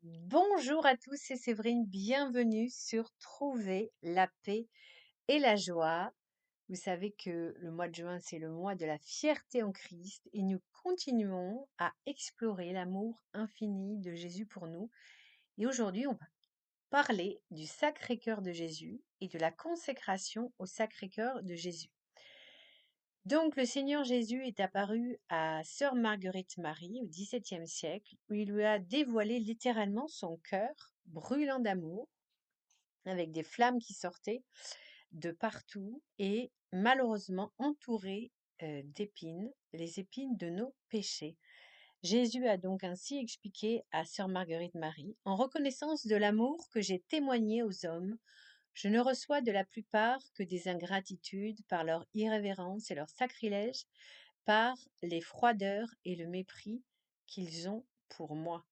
Bonjour à tous, c'est Séverine, bienvenue sur Trouver la paix et la joie. Vous savez que le mois de juin, c'est le mois de la fierté en Christ et nous continuons à explorer l'amour infini de Jésus pour nous. Et aujourd'hui, on va parler du Sacré-Cœur de Jésus et de la consécration au Sacré-Cœur de Jésus. Donc, le Seigneur Jésus est apparu à Sœur Marguerite Marie au XVIIe siècle, où il lui a dévoilé littéralement son cœur brûlant d'amour, avec des flammes qui sortaient de partout et malheureusement entouré d'épines, les épines de nos péchés. Jésus a donc ainsi expliqué à Sœur Marguerite Marie: en reconnaissance de l'amour que j'ai témoigné aux hommes, je ne reçois de la plupart que des ingratitudes par leur irrévérence et leur sacrilège, par les froideurs et le mépris qu'ils ont pour moi.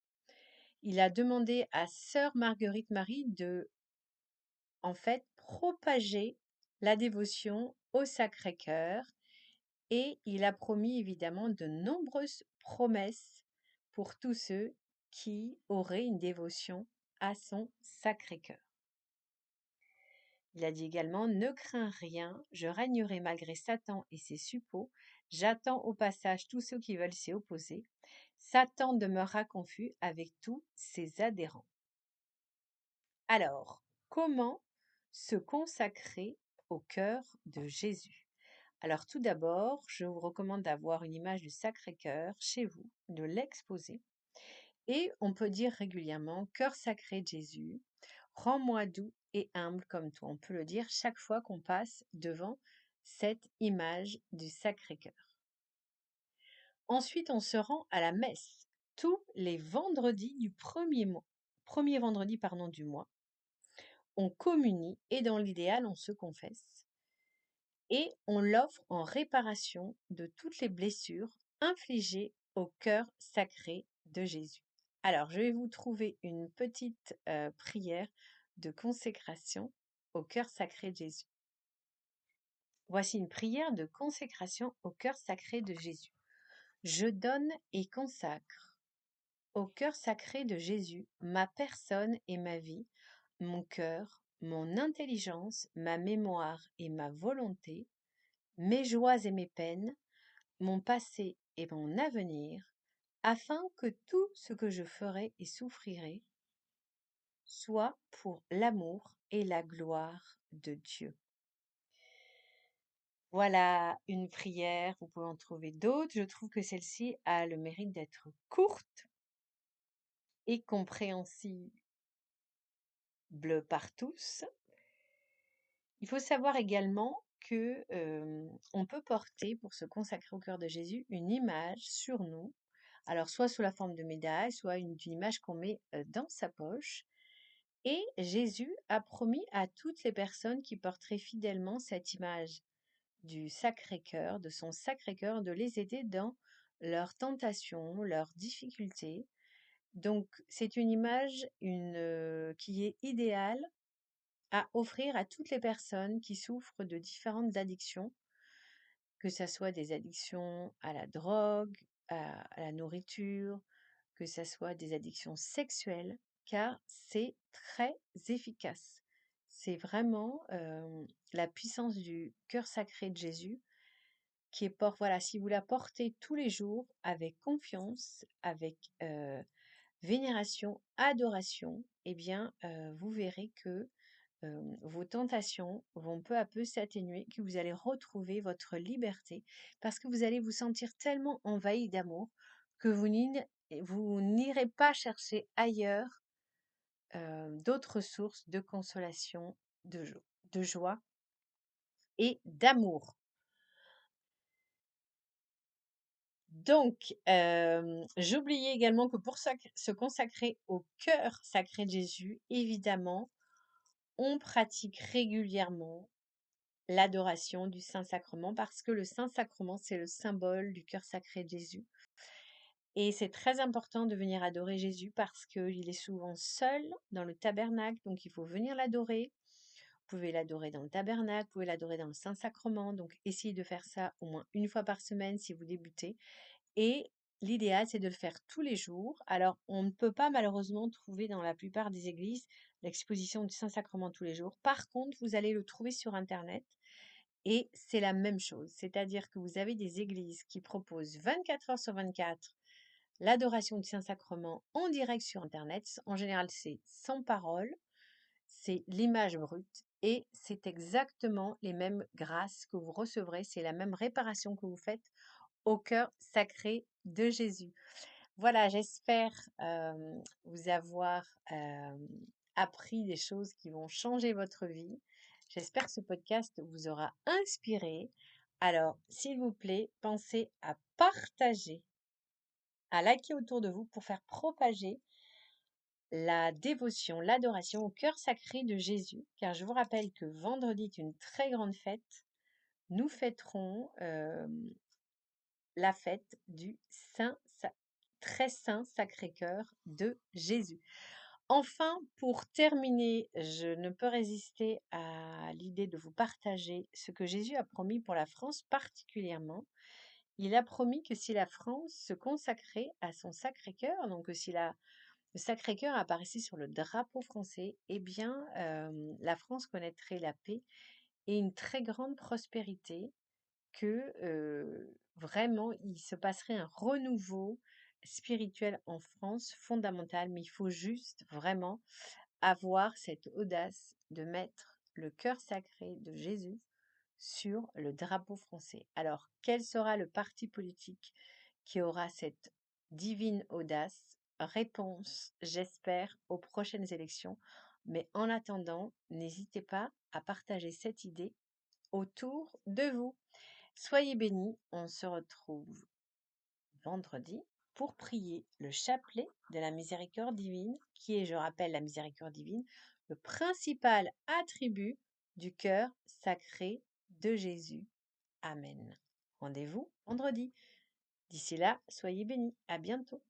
Il a demandé à Sœur Marguerite Marie de, en fait, propager la dévotion au Sacré-Cœur et il a promis évidemment de nombreuses promesses pour tous ceux qui auraient une dévotion à son Sacré-Cœur. Il a dit également: ne crains rien, je régnerai malgré Satan et ses suppôts. J'attends au passage tous ceux qui veulent s'y opposer. Satan demeurera confus avec tous ses adhérents. Alors, comment se consacrer au cœur de Jésus? Alors tout d'abord, je vous recommande d'avoir une image du Sacré-Cœur chez vous, de l'exposer. Et on peut dire régulièrement: cœur sacré de Jésus, rends-moi doux et humble comme toi. On peut le dire chaque fois qu'on passe devant cette image du Sacré-Cœur. Ensuite, on se rend à la messe tous les vendredis du premier vendredi du mois. On communie et dans l'idéal, on se confesse. Et on l'offre en réparation de toutes les blessures infligées au cœur sacré de Jésus. Alors, je vais vous trouver une petite prière de consécration au cœur sacré de Jésus. Voici une prière de consécration au cœur sacré de Jésus. Je donne et consacre au cœur sacré de Jésus ma personne et ma vie, mon cœur, mon intelligence, ma mémoire et ma volonté, mes joies et mes peines, mon passé et mon avenir, afin que tout ce que je ferai et souffrirai soit pour l'amour et la gloire de Dieu. Voilà une prière, vous pouvez en trouver d'autres. Je trouve que celle-ci a le mérite d'être courte et compréhensible par tous. Il faut savoir également que on peut porter, pour se consacrer au cœur de Jésus, une image sur nous. Alors, soit sous la forme de médaille, soit d'une image qu'on met dans sa poche. Et Jésus a promis à toutes les personnes qui porteraient fidèlement cette image du Sacré-Cœur, de son Sacré-Cœur, de les aider dans leurs tentations, leurs difficultés. Donc, c'est une image qui est idéale à offrir à toutes les personnes qui souffrent de différentes addictions, que ce soit des addictions à la drogue, à la nourriture, que ce soit des addictions sexuelles, car c'est très efficace. C'est vraiment la puissance du cœur sacré de Jésus qui est voilà, si vous la portez tous les jours avec confiance, avec vénération, adoration, eh bien, vous verrez que vos tentations vont peu à peu s'atténuer, que vous allez retrouver votre liberté, parce que vous allez vous sentir tellement envahi d'amour que vous n'irez pas chercher ailleurs d'autres sources de consolation, de joie et d'amour. Donc, j'oubliais également que pour se consacrer au cœur sacré de Jésus, évidemment, on pratique régulièrement l'adoration du Saint-Sacrement parce que le Saint-Sacrement, c'est le symbole du cœur sacré de Jésus. Et c'est très important de venir adorer Jésus parce qu'il est souvent seul dans le tabernacle, donc il faut venir l'adorer. Vous pouvez l'adorer dans le tabernacle, vous pouvez l'adorer dans le Saint-Sacrement, donc essayez de faire ça au moins une fois par semaine si vous débutez. Et l'idéal, c'est de le faire tous les jours. Alors, on ne peut pas malheureusement trouver dans la plupart des églises l'exposition du Saint-Sacrement tous les jours. Par contre, vous allez le trouver sur Internet et c'est la même chose. C'est-à-dire que vous avez des églises qui proposent 24 heures sur 24 l'adoration du Saint-Sacrement en direct sur Internet. En général, c'est sans parole, c'est l'image brute et c'est exactement les mêmes grâces que vous recevrez, c'est la même réparation que vous faites au cœur sacré de Jésus. Voilà, j'espère vous avoir appris des choses qui vont changer votre vie. J'espère que ce podcast vous aura inspiré. Alors, s'il vous plaît, pensez à partager, à liker autour de vous pour faire propager la dévotion, l'adoration au cœur sacré de Jésus. Car je vous rappelle que vendredi est une très grande fête. Nous fêterons la fête du très saint Sacré-Cœur de Jésus. Enfin, pour terminer, je ne peux résister à l'idée de vous partager ce que Jésus a promis pour la France particulièrement. Il a promis que si la France se consacrait à son Sacré-Cœur, donc si le Sacré-Cœur apparaissait sur le drapeau français, eh bien, la France connaîtrait la paix et une très grande prospérité, que vraiment il se passerait un renouveau spirituel en France fondamental, mais il faut juste vraiment avoir cette audace de mettre le cœur sacré de Jésus sur le drapeau français. Alors, quel sera le parti politique qui aura cette divine audace? Réponse, j'espère, aux prochaines élections. Mais en attendant, n'hésitez pas à partager cette idée autour de vous. Soyez bénis, on se retrouve vendredi pour prier le chapelet de la miséricorde divine, qui est, je rappelle, la miséricorde divine, le principal attribut du cœur sacré de Jésus. Amen. Rendez-vous vendredi. D'ici là, soyez bénis. À bientôt.